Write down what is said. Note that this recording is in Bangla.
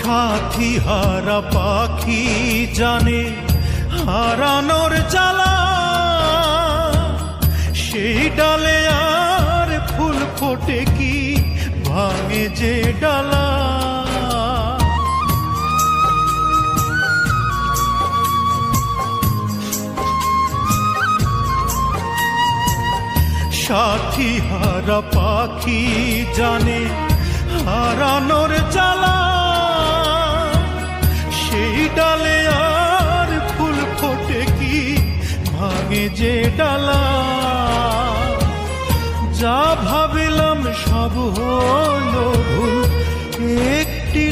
সাথী হারা পাখি জানে হারানোর জ্বালা, সেই ডালে আর ফুল ফোটে কি ভাঙে যে ডালা। সাথী হারা পাখি জানে হারানোর জ্বালা, সেই ডালে আর ফুল ফোটে কি ভাঙে যে ডালা। যা ভাবিলাম সব হলো ভুল, একটি